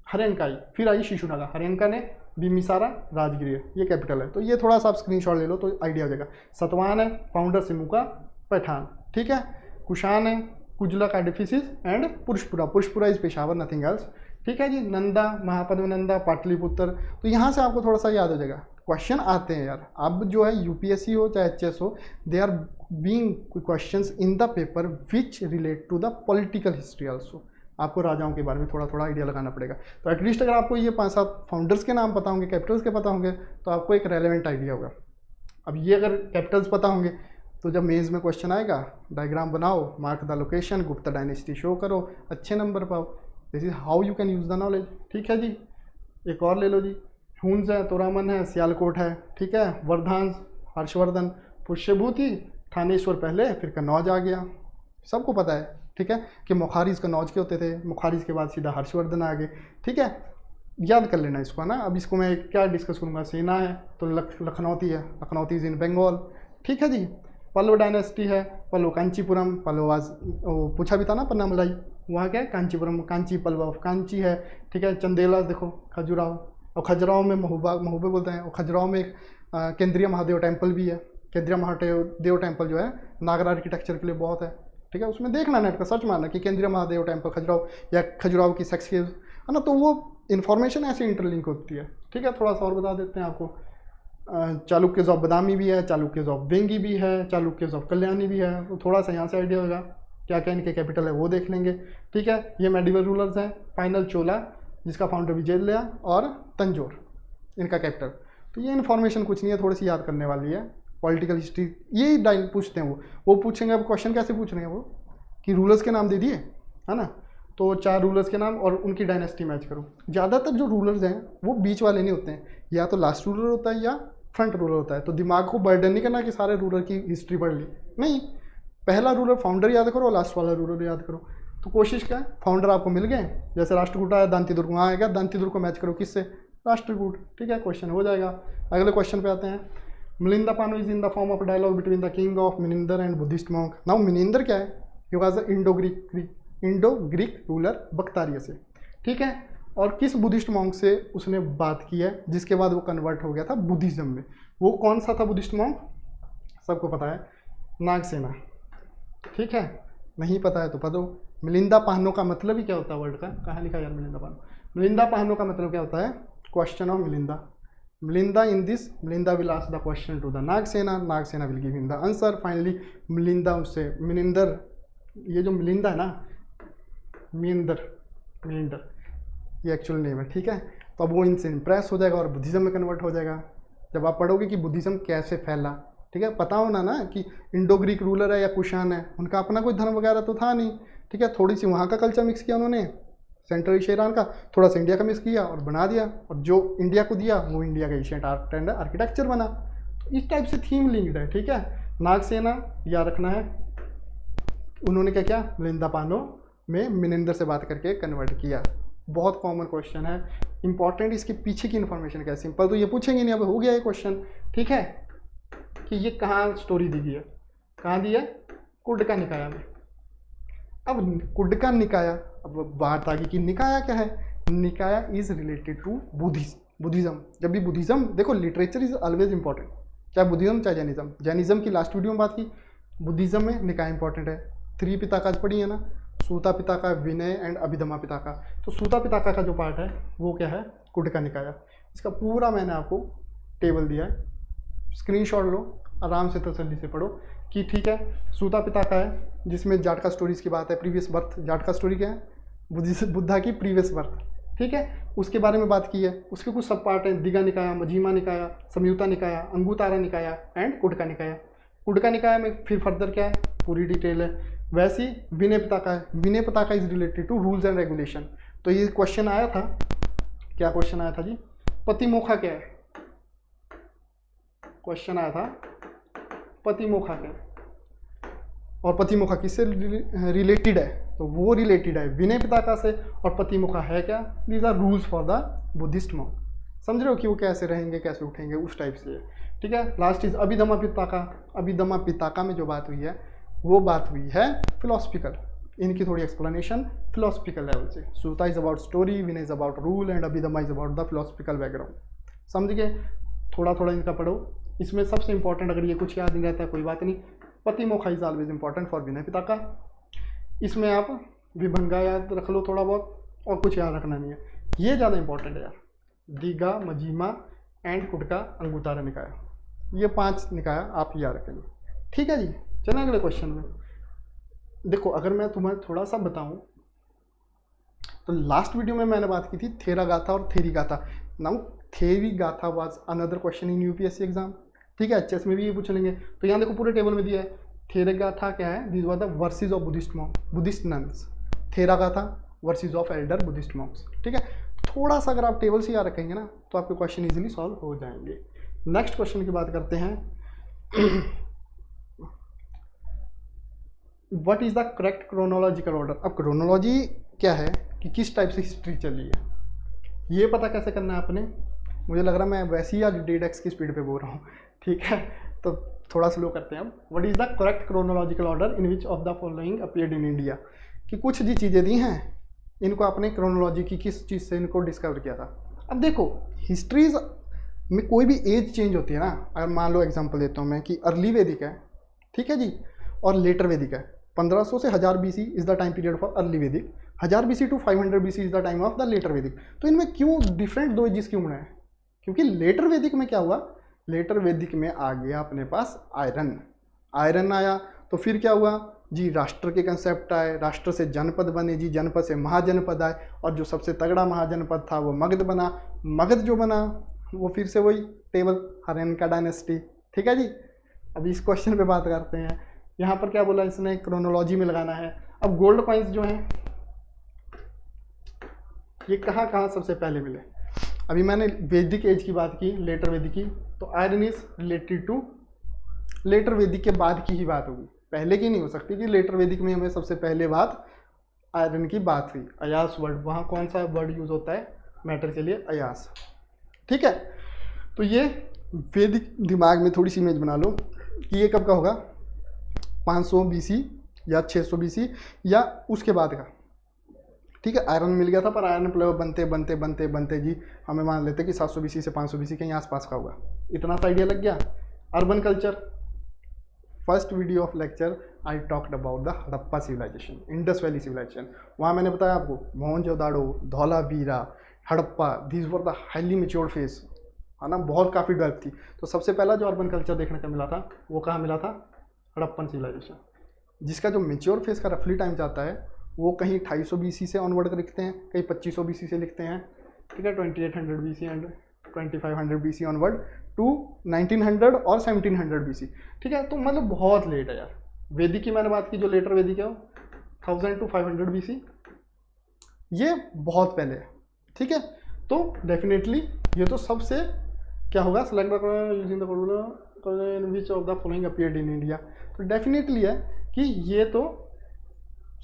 Speaker 1: हर्यंका आई, फिर आई शिशुनागा। हर्यंका ने बिम्बिसारा राजगिरी, ये कैपिटल है, तो ये थोड़ा सा आप स्क्रीनशॉट ले लो तो आइडिया हो जाएगा। सतवाहन है फाउंडर सिमुका पठान। ठीक है, कुषाण है Kujula Kadphises and Purushapura. Purushapura is Peshawar, nothing else. ठीक है जी, नंदा, महापद्मनंदा, पाटलिपुत्र। तो यहाँ से आपको थोड़ा सा याद हो जाएगा। क्वेश्चन आते हैं यार, अब जो है यूपीएससी हो चाहे एचएस हो, they are being questions in the paper which relate to the political history also. आपको राजाओं के बारे में थोड़ा थोड़ा आइडिया लगाना पड़ेगा। तो एटलीस्ट अगर आपको ये 5-7 फाउंडर्स के नाम पता होंगे, कैपिटल्स के पता होंगे, तो आपको एक रेलेवेंट आइडिया होगा। अब ये अगर कैपिटल्स पता होंगे तो जब मेंस में क्वेश्चन आएगा, डायग्राम बनाओ, mark the location, Gupta dynasty show करो, अच्छे नंबर पाओ। This is how you can use the knowledge. ठीक है जी, एक और ले लो जी। हूंस है, तोरामन है, सियालकोट है। ठीक है, वर्धांस, हर्षवर्धन, पुष्यभूति, थानेश्वर पहले, फिर कन्नौज आ गया, सबको पता है। ठीक है, कि मुखारिज कन्नौज के होते थे, मुखारिज के बाद सीधा हर्षवर्धन आ गए। ठीक है, याद कर लेना इसको, है ना। अब इसको मैं क्या डिस्कस करूँगा, सेना है तो लखनौती है, लखनौती इज इन बंगाल। ठीक है जी, पल्लव डायनेस्टी है, पल्लव कांचीपुरम, पल्लव आज पूछा भी था ना पन्नामलाई, वहाँ क्या है कांचीपुरम, कांची पल्लव कांची है। ठीक है, चंदेला देखो, खजुराहो, और खजुराहो में महोबे बोलते हैं, और खजुराहो में एक केंद्रीय महादेव टेम्पल भी है। केंद्रीय महादेव टेम्पल जो है नागर आर्किटेक्चर के लिए बहुत है। ठीक है, उसमें देखना नेट का सर्च मारना कि केंद्रीय महादेव टेम्पल खजुराहो या खजुराहो की सेक्स केव्स, है ना। तो वो इन्फॉर्मेशन ऐसे इंटरलिंक होती है। ठीक है, थोड़ा सा और बता देते हैं आपको। चालुक्यज ऑफ बदामी भी है, चालुक्यज ऑफ वेंगी भी है, चालुक्यज ऑफ कल्याणी भी है। तो थोड़ा सा यहाँ से आइडिया होगा क्या क्या इनके कैपिटल है वो देख लेंगे। ठीक है, ये मेडिवल रूलर्स हैं। फाइनल चोला जिसका फाउंडर विजयलया और तंजौर इनका कैपिटल। तो ये इन्फॉर्मेशन कुछ नहीं है, थोड़ी सी याद करने वाली है। पॉलिटिकल हिस्ट्री ये डाइन पूछते हैं वो पूछेंगे। अब क्वेश्चन कैसे पूछ रहे हैं वो कि रूलर्स के नाम दे दिए है ना, तो 4 रूलर्स के नाम और उनकी डायनेस्टी मैच करो। ज़्यादातर जो रूलर्स हैं वो बीच वाले नहीं होते हैं, या तो लास्ट रूलर होता है या फ्रंट रूलर होता है। तो दिमाग को बर्डन नहीं करना कि सारे रूलर की हिस्ट्री पढ़ ली, नहीं, पहला रूलर फाउंडर याद करो और लास्ट वाला रूलर याद करो। तो कोशिश क्या है, फाउंडर आपको मिल गए, जैसे राष्ट्रकूट आया, दांतीदुर्ग वहाँ आएगा, दांतीदुर्ग को मैच करो किससे, राष्ट्रकूट। ठीक है, क्वेश्चन हो जाएगा। अगले क्वेश्चन पे आते हैं। Milinda Panho is in the form of dialogue between the king of Menander and Buddhist monk. Now Menander क्या है, he was a Indo Greek ruler Bactria से। ठीक है, और किस बुद्धिस्ट मॉन्क से उसने बात की है जिसके बाद वो कन्वर्ट हो गया था बुद्धिज्म में। वो कौन सा था बुद्धिस्ट मॉन्क, सबको पता है, नागसेना। ठीक है, नहीं पता है तो पढ़ो। मिलिंदा पाहनो का मतलब ही क्या होता है वर्ड का, कहाँ लिखा यार मिलिंदा पाहनो। मिलिंदा पाहनो का मतलब क्या होता है, question of Milinda. Milinda in this, Milinda will ask the question to the Nagasena, Nagasena will give him the answer. Finally Milinda उससे मिनिंदर, ये जो मिलिंदा है ना, मिनिंदर ये एक्चुअल नेम है। ठीक है, तो अब वो इनसे इंप्रेस हो जाएगा और बुद्धिज्म में कन्वर्ट हो जाएगा। जब आप पढ़ोगे कि बुद्धिज्म कैसे फैला, ठीक है, पता होना ना कि इंडो ग्रीक रूलर है या कुशान है, उनका अपना कोई धर्म वगैरह तो था नहीं। ठीक है, थोड़ी सी वहाँ का कल्चर मिक्स किया उन्होंने, सेंट्रल एशिया ईरान का, थोड़ा सा इंडिया का मिक्स किया और बना दिया, और जो इंडिया को दिया वो इंडिया का एशियंट आर्ट एंड आर्किटेक्चर बना। तो इस टाइप से थीम लिंक्ड है। ठीक है, नागसेना याद रखना है, उन्होंने क्या किया, मिलिंदा पानो में मिनिंदर से बात करके कन्वर्ट किया। बहुत कॉमन क्वेश्चन है, इंपॉर्टेंट इसके पीछे की इन्फॉर्मेशन क्या है, सिंपल तो ये पूछेंगे नहीं। अब हो गया ये क्वेश्चन, ठीक है, कि ये कहाँ स्टोरी दी गई है, कहाँ दी है, कुडका निकाया में। अब कुडका निकाया, अब बात आ गई कि निकाया क्या है। निकाया इज रिलेटेड टू बुद्धिज्म। जब भी बुद्धिज्म, देखो लिटरेचर इज ऑलवेज इंपॉर्टेंट, चाहे बुद्धिज्म चाहे जैनिज्म। जैनिज्म की लास्ट वीडियो में बात की, बुद्धिज्म में निकाय इंपॉर्टेंट है। 3 पिताका पढ़ी है ना, सूता पिताका, विनय एंड अभिधमा पिताका। तो सूता पिताका का जो पार्ट है वो क्या है, कुडका निकाया। इसका पूरा मैंने आपको टेबल दिया है, स्क्रीनशॉट लो, आराम से तसल्ली से पढ़ो कि ठीक है। सूता पिताका है जिसमें जाटका स्टोरीज की बात है, प्रीवियस बर्थ। जाटका स्टोरी क्या है, बुद्धा की प्रीवियस बर्थ। ठीक है, उसके बारे में बात की है। उसके कुछ सब पार्ट हैं, दिगा निकाया, मजीमा निकाया, संयुक्ता निकाया, अंगुतारा निकाया एंड कुडका निकाया। कुडका निकाया में फिर फर्दर क्या है, पूरी डिटेल है। वैसे ही विनय पिताका है, Vinaya Pitaka is related to rules and regulation. तो ये क्वेश्चन आया था, क्या क्वेश्चन आया था जी, पतिमोखा क्या है, क्वेश्चन आया था पतिमोखा क्या है, और पतिमोखा किससे रिलेटेड है, तो वो रिलेटेड है विनय पिताका से। और पतिमोखा है क्या, these are rules for the Buddhist monk. समझ रहे हो कि वो कैसे रहेंगे, कैसे उठेंगे, उस टाइप से। ठीक है, लास्ट इज अभिधमा पिताका। अभिधमा पिताका में जो बात हुई है वो बात हुई है फिलोसफिकल, इनकी थोड़ी एक्सप्लेनेशन फिलोसफिकल लेवल से। Sutta is about story, Vinaya is about rule and Abhidhamma is about the philosophical background. समझ गए, थोड़ा थोड़ा इनका पढ़ो। इसमें सबसे इंपॉर्टेंट, अगर ये कुछ याद नहीं रहता है कोई बात नहीं, पतिमोखा इज ऑलवेज इंपॉर्टेंट फॉर विनय पिताका। इसमें आप विभंगा याद रख लो थोड़ा बहुत, और कुछ याद रखना नहीं है, ये ज़्यादा इंपॉर्टेंट है यार। दिगा, मजीमा एंड कुडका, अंगुतारा निकाया, ये 5 निकाया आप याद रखेंगे। ठीक है जी, चलें अगले क्वेश्चन में। देखो, अगर मैं तुम्हें थोड़ा सा बताऊं तो लास्ट वीडियो में मैंने बात की थी थेरा गाथा और Theri Gatha. Now Theri Gatha was another question in UPSC exam. ठीक है, एचएस में भी ये पूछ लेंगे। तो यहाँ देखो पूरे टेबल में दिया है, थेरा गाथा क्या है, this was the verses of Buddhist nuns. Thera Gatha verses of elder Buddhist monks. ठीक है, थोड़ा सा अगर आप टेबल से याद रखेंगे ना तो आपके क्वेश्चन इजीली सॉल्व हो जाएंगे। नेक्स्ट क्वेश्चन की बात करते हैं, what is the correct chronological order. अब क्रोनोलॉजी क्या है कि किस टाइप से हिस्ट्री चली है, ये पता कैसे करना है आपने। मुझे लग रहा है मैं वैसे ही आज DDX की स्पीड पे बोल रहा हूँ। ठीक है, तो थोड़ा स्लो करते हैं अब। What is the correct chronological order in which of the following appeared in India. कि कुछ जी चीज़ें दी हैं, इनको आपने क्रोनोलॉजी की किस चीज़ से इनको डिस्कवर किया था। अब देखो, हिस्ट्रीज में कोई भी एज चेंज होती है ना, अगर मान लो एग्जाम्पल देता हूँ मैं कि अर्ली वैदिक है, ठीक है जी, और लेटर वैदिक है। 1500 से 1000 BC is the time period for early Vedic, 1000 BC to 500 BC is the time of the later Vedic. तो इनमें क्यों डिफरेंट 2 एजिस क्यों बनाए, क्योंकि लेटर वैदिक में क्या हुआ, लेटर वैदिक में आ गया अपने पास आयरन। आयरन आया तो फिर क्या हुआ जी, राष्ट्र के कंसेप्ट आए, राष्ट्र से जनपद बने जी, जनपद से महाजनपद आए, और जो सबसे तगड़ा महाजनपद था वो मगध बना। मगध जो बना वो फिर से वही टेबल, हर्यन का डायनेस्टी। ठीक है जी। अभी इस क्वेश्चन पे बात करते हैं। यहाँ पर क्या बोला इसने, क्रोनोलॉजी में लगाना है। अब गोल्ड कॉइन्स जो हैं ये कहाँ कहाँ सबसे पहले मिले। अभी मैंने वैदिक एज की बात की, लेटर वैदिक की, तो iron is related to later Vedic के बाद की ही बात होगी, पहले की नहीं हो सकती कि लेटर वैदिक में हमें सबसे पहले बात आयरन की बात हुई। अयास वर्ड, वहाँ कौन सा वर्ड यूज होता है मैटर के लिए, अयास। ठीक है, तो ये वैदिक दिमाग में थोड़ी सी इमेज बना लो कि ये कब का होगा, 500 BC या 600 BC या उसके बाद का। ठीक है, आयरन मिल गया था, पर आयरन प्लेयर बनते बनते बनते बनते जी हमें मान लेते कि 700 BC से 500 BC के आसपास का होगा। इतना सा आइडिया लग गया। Urban culture, first video of lecture I talked about the Harappa civilization, Indus Valley civilization. वहाँ मैंने बताया आपको Mohenjo-daro, Dholavira, Harappa, these were the highly matured phase, है ना, बहुत काफ़ी डेवलप थी। तो सबसे पहला जो अर्बन कल्चर देखने को मिला था वो कहाँ मिला था, हड़प्पन सिविलाइजेशन, जिसका जो मेच्योर फेज का रफली टाइम जाता है वो कहीं 250 BC से ऑनवर्ड लिखते हैं, कहीं 2500 BC से लिखते हैं। ठीक है, 2800 BC and 2500 BC onward to 1900 और 1700 BC। ठीक है, तो मतलब बहुत लेट है यार। वैदिक की मैंने बात की, जो लेटर वैदिक है 1000 to 500 BC, ये बहुत पहले है। ठीक है, तो डेफिनेटली ये तो सबसे क्या होगा, select using the which of the following appeared in India, तो डेफिनेटली है कि ये तो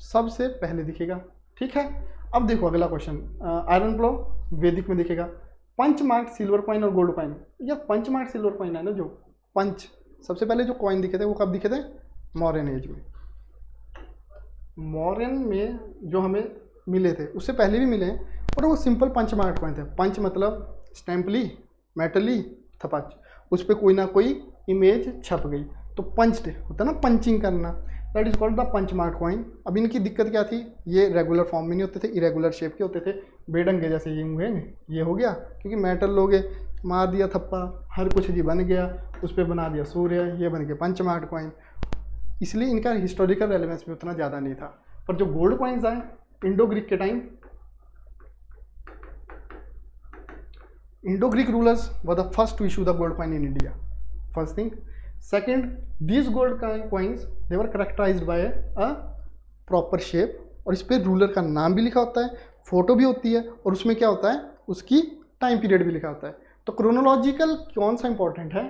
Speaker 1: सबसे पहले दिखेगा। ठीक है, अब देखो अगला क्वेश्चन, आयरन प्लो वैदिक में दिखेगा। पंच मार्क सिल्वर कॉइन और गोल्ड कॉइन, या पंच मार्क सिल्वर कॉइन है ना, जो पंच सबसे पहले जो कॉइन दिखे थे वो कब दिखे थे, मौर्यन एज में। मौर्यन में जो हमें मिले थे उससे पहले भी मिले हैं, और वो सिंपल पंच मार्क कॉइन थे। पंच मतलब स्टैम्पली, मेटली, थपाच, उस पर कोई ना कोई इमेज छप गई, तो पंच होता है ना, पंचिंग करना, that is called the punch mark coin. अब इनकी दिक्कत क्या थी, ये रेगुलर फॉर्म में नहीं होते थे, इरेगुलर शेप के होते थे, बेडंगे जैसे ये हुए ना, ये हो गया क्योंकि मेटल लोगे, मार दिया थप्पा, हर कुछ जी बन गया, उस पर बना दिया सूर्य, ये बन गया पंच मार्क कॉइन। इसलिए इनका हिस्टोरिकल रेलेवेंस भी उतना ज़्यादा नहीं था। पर जो गोल्ड कॉइन्स आए इंडो ग्रीक के time, Indo Greek rulers were the first to issue the gold coin in India, first thing. Second, these gold coins they were characterized by a proper shape, और इस पर ruler का नाम भी लिखा होता है, फोटो भी होती है, और उसमें क्या होता है, उसकी टाइम पीरियड भी लिखा होता है। तो क्रोनोलॉजिकल कौन सा इंपॉर्टेंट है,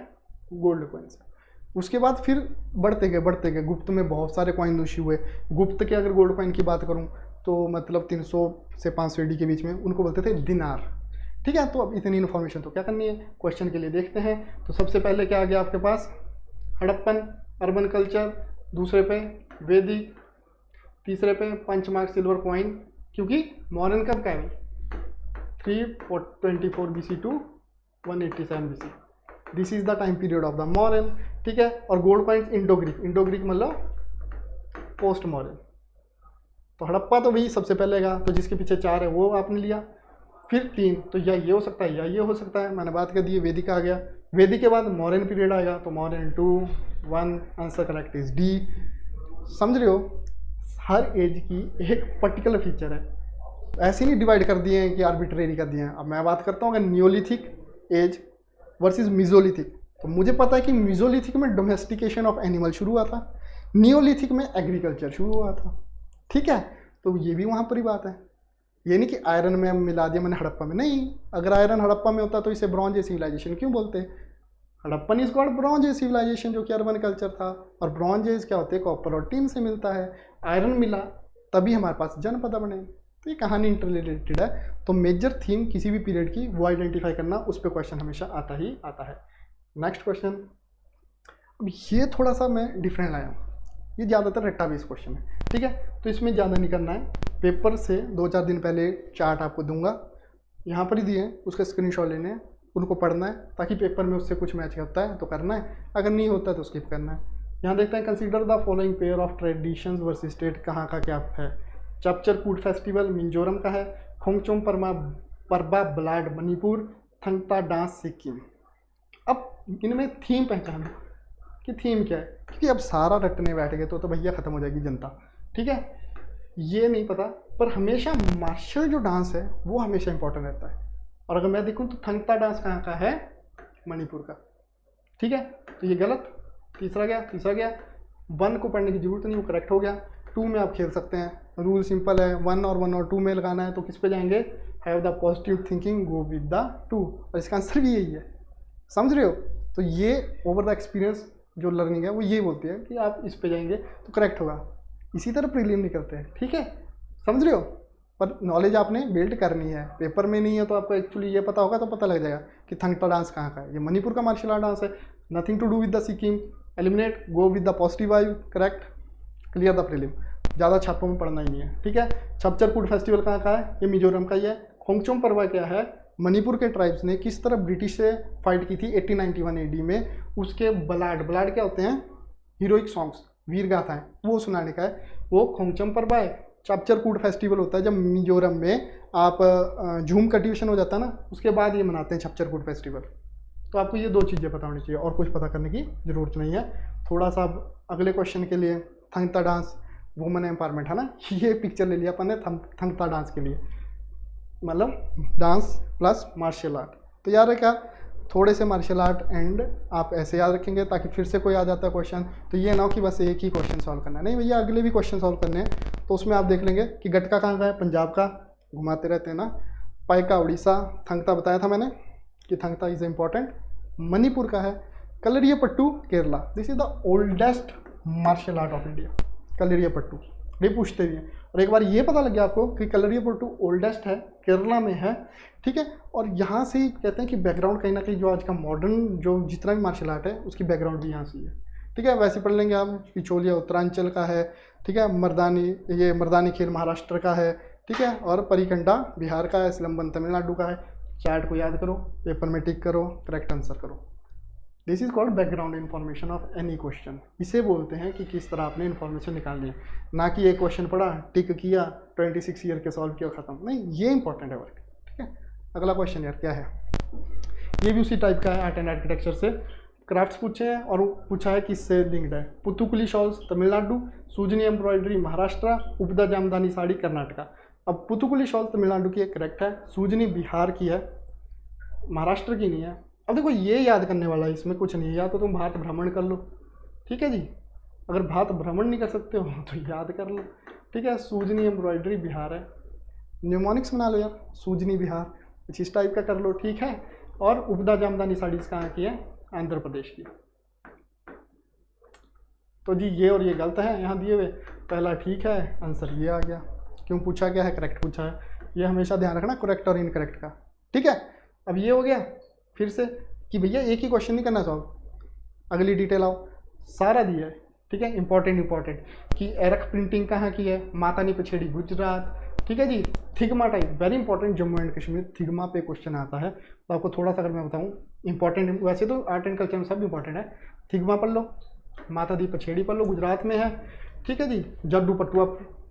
Speaker 1: गोल्ड कॉइन्स। उसके बाद फिर बढ़ते गए, गुप्त में बहुत सारे कॉइन इशू हुए। गुप्त के अगर गोल्ड कॉइन की बात करूँ तो मतलब 300 से 500 AD के बीच में, उनको बोलते थे दिनार। ठीक है, तो अब इतनी इन्फॉर्मेशन तो क्या करनी है, क्वेश्चन के लिए देखते हैं। तो सबसे पहले क्या आ गया आपके पास, हड़प्पन अर्बन कल्चर, दूसरे पे वैदिक, तीसरे पे पंच मार्क सिल्वर कॉइन, क्योंकि मॉडर्न कब का है, 324 BC to 187 BC, this is the time period of the modern. ठीक है, और गोल्ड कॉइन्स इंडो ग्रीक मतलब पोस्ट मॉडर्न। तो हड़प्पा तो वही सबसे पहले का, तो जिसके पीछे 4 है वो आपने लिया, फिर 3, तो या ये हो सकता है या ये हो सकता है, मैंने बात कर दी, वैदिक आ गया। वैदिक के बाद मॉडर्न पीरियड आएगा, तो modern 2, 1, answer correct is D. समझ रहे हो, हर एज की एक पर्टिकुलर फीचर है, ऐसे नहीं डिवाइड कर दिए हैं कि आर्बिट्रेरी कर दिए हैं। अब मैं बात करता हूँ अगर नियोलिथिक एज वर्सेस मिजोलिथिक, तो मुझे पता है कि मिजोलिथिक में डोमेस्टिकेशन ऑफ एनिमल शुरू हुआ था, नियोलिथिक में एग्रीकल्चर शुरू हुआ था। ठीक है, तो ये भी वहाँ पर ही बात है, ये नहीं कि आयरन में मिला दिया मैंने हड़प्पा में, नहीं। अगर आयरन हड़प्पा में होता तो इसे ब्रॉन्ज एज सिविलाइजेशन क्यों बोलते, Harappan is called bronze age civilisation, जो कि अर्बन कल्चर था। और ब्रॉन्ज एज क्या होते हैं, कॉपर और टिन से मिलता है, आयरन मिला तभी हमारे पास जनपद बने। तो ये कहानी इंटर रिलेटेड है। तो मेजर थीम किसी भी पीरियड की वो आइडेंटिफाई करना, उस पर क्वेश्चन हमेशा आता ही आता है। नेक्स्ट क्वेश्चन, अब ये थोड़ा सा मैं डिफरेंट लाया हूँ, ये ज़्यादातर रट्टा बेस्ड क्वेश्चन है। ठीक है, तो इसमें ज़्यादा नहीं करना है, पेपर से 2-4 दिन पहले चार्ट आपको दूंगा, यहाँ पर ही दिए हैं, उसका स्क्रीनशॉट लेने हैं, उनको पढ़ना है, ताकि पेपर में उससे कुछ मैच करता है तो करना है, अगर नहीं होता है तो स्किप करना है। यहाँ देखते हैं, consider the following pair of traditions versus state, कहाँ का क्या है। चपचर कूट फेस्टिवल मिजोरम का है, खोंगचोम परबा ब्लाड मणिपुर, थंगता डांस सिक्किम। अब इनमें थीम पहचानो कि थीम क्या है, क्योंकि अब सारा रटने बैठ गए तो भैया ख़त्म हो जाएगी जनता। ठीक है, ये नहीं पता, पर हमेशा मार्शल जो डांस है वो हमेशा इंपॉर्टेंट रहता है। और अगर मैं देखूँ तो थंगता डांस कहाँ का है, मणिपुर का। ठीक है, तो ये गलत, तीसरा गया। 1 को पढ़ने की जरूरत नहीं, वो करेक्ट हो गया। 2 में आप खेल सकते हैं, रूल सिंपल है, 1 और 2 में लगाना है, तो किस पे जाएंगे, have the positive thinking, go with the 2, और इसका आंसर भी यही है। समझ रहे हो? तो ये ओवर द एक्सपीरियंस जो लर्निंग है वो ये बोलती है कि आप इस पे जाएंगे तो करेक्ट होगा। इसी तरह प्रीलिम निकलते हैं। ठीक है, समझ रहे हो? पर नॉलेज आपने बिल्ड करनी है, पेपर में नहीं है तो आपको एक्चुअली ये पता होगा तो पता लग जाएगा कि थंगता डांस कहाँ का है। ये मणिपुर का मार्शल आर्ट डांस है, nothing to do with the Sikkim, eliminate, go with the positive vibe, correct, clear the prelim. ज़्यादा छापों में पढ़ना ही नहीं है। ठीक है, छपचर कूट फेस्टिवल कहाँ का है, ये मिजोरम का ही है। खोंगचोम पर्वा क्या है, मणिपुर के ट्राइब्स ने किस तरह ब्रिटिश से फाइट की थी 1891 AD में, उसके बलाड क्या होते हैं, हीरोइक सॉन्ग्स, वीर गाथाएं, वो सुनाने का है, वो खोंगचोम पर्वा है। चपचर कूट फेस्टिवल होता है जब मिजोरम में आप झूम कल्टिवेशन हो जाता है ना, उसके बाद ये मनाते हैं छपचर कूट फेस्टिवल। तो आपको ये 2 चीज़ें पता होनी चाहिए और कुछ पता करने की ज़रूरत नहीं है। थोड़ा सा अगले क्वेश्चन के लिए, थंगता डांस, वुमेन एम्पावरमेंट है ना, ये पिक्चर ले लिया अपन ने थंगता डांस के लिए, मतलब डांस प्लस मार्शल आर्ट। तो याद रखा, थोड़े से मार्शल आर्ट एंड आप ऐसे याद रखेंगे ताकि फिर से कोई आ जाता है क्वेश्चन तो ये ना हो कि बस एक ही क्वेश्चन सॉल्व करना है, नहीं भैया अगले भी क्वेश्चन सॉल्व करने हैं। तो उसमें आप देख लेंगे कि गटका कहाँ का है, पंजाब का, घुमाते रहते हैं ना, पाइका उड़ीसा, थंगता बताया था मैंने कि थंगता इज इम्पॉर्टेंट, मणिपुर का है, Kalaripayattu Kerala, this is the oldest martial art of India, Kalaripayattu, ये पूछते भी हैं। और एक बार ये पता लग गया आपको कि कलरियापट्टू ओल्डेस्ट है, केरला में है। ठीक है, और यहाँ से ही कहते हैं कि बैकग्राउंड कहीं ना कहीं जो आज का मॉडर्न जो जितना भी मार्शल आर्ट है उसकी बैकग्राउंड भी यहाँ से है। ठीक है, वैसे पढ़ लेंगे आप, पिछोलिया उत्तरांचल का है। ठीक है, मर्दानी खेल महाराष्ट्र का है। ठीक है, और परिकंडा बिहार का है, सिलम्बन तमिलनाडु का है। चार्ट को याद करो, पेपर में टिक करो, करेक्ट आंसर करो। This is called background information of any question. इसे बोलते हैं कि किस तरह आपने इन्फॉर्मेशन निकालनी है, ना कि एक क्वेश्चन पढ़ा, टिक किया, 26 ईयर के सॉल्व किया, खत्म। नहीं, ये इंपॉर्टेंट है वर्क। ठीक है, अगला क्वेश्चन यार क्या है, ये भी उसी टाइप का है, आर्ट एंड आर्किटेक्चर से क्राफ्ट्स पूछे हैं और पूछा है किससे लिंक्ड है। पुतुकुली शॉल्स तमिलनाडु, सूजनी एम्ब्रॉयडरी महाराष्ट्र, उपदा जामदानी साड़ी कर्नाटका। अब पुतुकुली शॉल्स तमिलनाडु की करेक्ट है, सूजनी बिहार की है, महाराष्ट्र की नहीं है। अब देखो ये याद करने वाला है, इसमें कुछ नहीं है, या तो तुम भारत भ्रमण कर लो। ठीक है जी, अगर भारत भ्रमण नहीं कर सकते हो तो याद कर लो। ठीक है, सूजनी एम्ब्रॉयडरी बिहार है, न्यूमोनिक्स बना लो यार, सूजनी बिहार, कुछ इस टाइप का कर लो। ठीक है, और उपदा जामदानी साड़ीज़ कहाँ की है, आंध्र प्रदेश की। तो जी ये और ये गलत है यहाँ दिए हुए, पहला ठीक है, आंसर ये आ गया। क्यों पूछा गया है, करेक्ट पूछा है, ये हमेशा ध्यान रखना करेक्ट और इनकरेक्ट का। ठीक है, अब ये हो गया फिर से कि भैया एक ही क्वेश्चन नहीं करना सॉल्व, अगली डिटेल आओ, सारा दिया है। ठीक है, इंपॉर्टेंट कि एरक प्रिंटिंग कहाँ की है, मातानी पछेड़ी गुजरात। ठीक है जी, Thigma type very important, Jammu and Kashmir, Thigma पे क्वेश्चन आता है। तो आपको थोड़ा सा अगर मैं बताऊँ इंपॉर्टेंट, वैसे तो आर्ट एंड कल्चर में सब इंपॉर्टेंट है, थिगमा पढ़ लो, माता दी पछेड़ी पढ़ लो, गुजरात में है। ठीक है जी, जड्डू पटुआ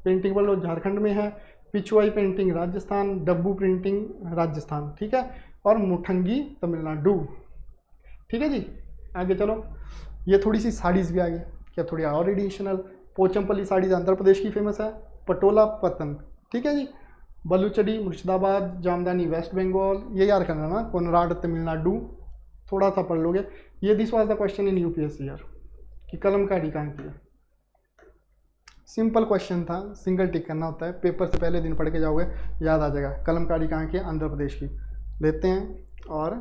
Speaker 1: पेंटिंग पढ़ लो, झारखंड में है, पिछुआई पेंटिंग राजस्थान, डब्बू प्रिंटिंग राजस्थान। ठीक है, और मुठंगी तमिलनाडु। ठीक है जी, आगे चलो, ये थोड़ी सी साड़ीज़ भी आ गई क्या, थोड़ी और एडिशनल। पोचमपल्ली साड़ीज़ आंध्र प्रदेश की फेमस है, पटोला पतन। ठीक है जी, बलूचड़ी मुर्शिदाबाद, जामदानी वेस्ट बंगाल, ये याद करना ना, कोनराड तमिलनाडु, थोड़ा सा पढ़ लोगे। ये this was the question in UPSC यार, कि कलमकारी कहाँ की है। सिंपल क्वेश्चन था, सिंगल टिक करना होता है, पेपर से पहले दिन पढ़ के जाओगे याद आ जाएगा। कलमकारी कहाँ की है, आंध्र प्रदेश की। लेते हैं और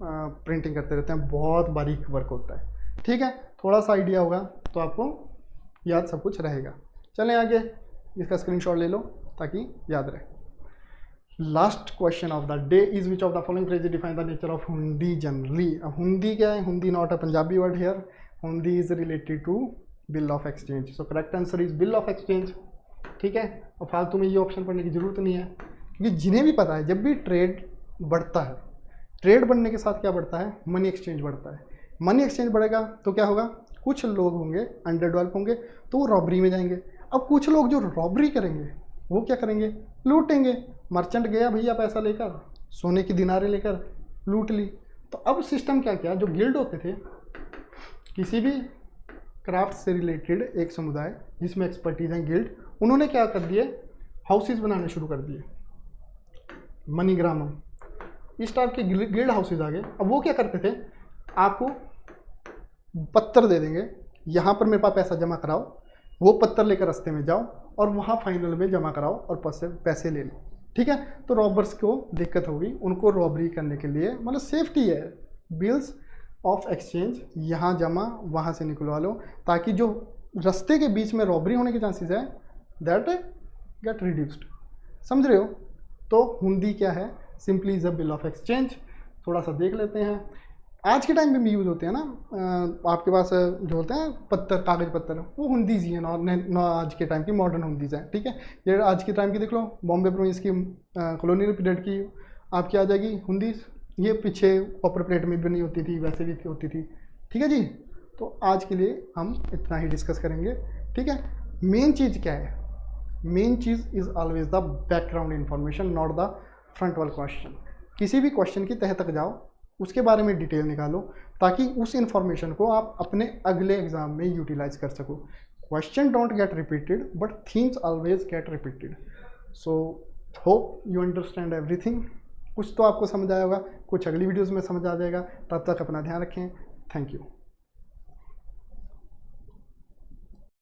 Speaker 1: प्रिंटिंग करते रहते हैं, बहुत बारीक वर्क होता है। ठीक है, थोड़ा सा आइडिया होगा तो आपको याद सब कुछ रहेगा। चलें आगे, इसका स्क्रीनशॉट ले लो ताकि याद रहे। Last question of the day is which of the following phrase define the nature of hundi generally. अब हुंडी क्या है, hundi not a Punjabi word here, hundi is related to bill of exchange. So correct answer is bill of exchange. ठीक है, और फालतू में ये option पढ़ने की जरूरत नहीं है, क्योंकि जिन्हें भी पता है जब भी ट्रेड बढ़ता है, ट्रेड बढ़ने के साथ क्या बढ़ता है, मनी एक्सचेंज बढ़ता है। मनी एक्सचेंज बढ़ेगा तो क्या होगा, कुछ लोग होंगे अंडर डेवलप होंगे तो वो रॉबरी में जाएंगे। अब कुछ लोग जो रॉबरी करेंगे वो क्या करेंगे, लूटेंगे। मर्चेंट गया भैया पैसा लेकर, सोने की दिनारें लेकर लूट ली, तो अब सिस्टम क्या किया, जो गिल्ड होते थे, किसी भी क्राफ्ट से रिलेटेड एक समुदाय जिसमें एक्सपर्टीज हैं गिल्ड, उन्होंने क्या कर दिए, हाउसेज बनाने शुरू कर दिए, मनीग्रामम, इस टाइप के गिल्ड हाउसेज आ गए। अब वो क्या करते थे, आपको पत्थर दे देंगे, यहाँ पर मेरे पास पैसा जमा कराओ, वो पत्थर लेकर रास्ते में जाओ और वहाँ फाइनल में जमा कराओ और पैसे ले लो, ठीक है। तो रॉबर्स को दिक्कत होगी, उनको रॉबरी करने के लिए, मतलब सेफ्टी है, बिल्स ऑफ एक्सचेंज यहाँ जमा वहाँ से निकलवा लो, ताकि जो रास्ते के बीच में रॉबरी होने के चांसेस है दैट गेट रिड्यूस्ड। समझ रहे हो? तो हुंडी क्या है, simply is a bill of exchange. थोड़ा सा देख लेते हैं, आज के टाइम पे भी यूज़ होते हैं ना, आपके पास जो होते हैं पत्थर, कागज पत्थर, वो हुंडीज ही हैं, आज के टाइम की मॉडर्न हुंडीज हैं, ठीक है। ये आज के टाइम की देख लो, बॉम्बे प्रोविंस की कॉलोनियल पीरियड की आपकी आ जाएगी हुंडीज, ये पीछे कॉपर प्लेट में भी नहीं होती थी, वैसे भी होती थी, ठीक है जी। तो आज के लिए हम इतना ही डिस्कस करेंगे, ठीक है। मेन चीज़ क्या है, main cheese is always the background information, not the front वाल क्वेश्चन। किसी भी क्वेश्चन की तह तक जाओ, उसके बारे में डिटेल निकालो, ताकि उस इंफॉर्मेशन को आप अपने अगले एग्जाम में यूटिलाइज कर सको। Question don't get repeated but themes always get repeated. So hope you understand everything. कुछ तो आपको समझ आया होगा, कुछ अगली वीडियोज़ में समझ आ जाएगा। तब तक अपना ध्यान रखें। Thank you.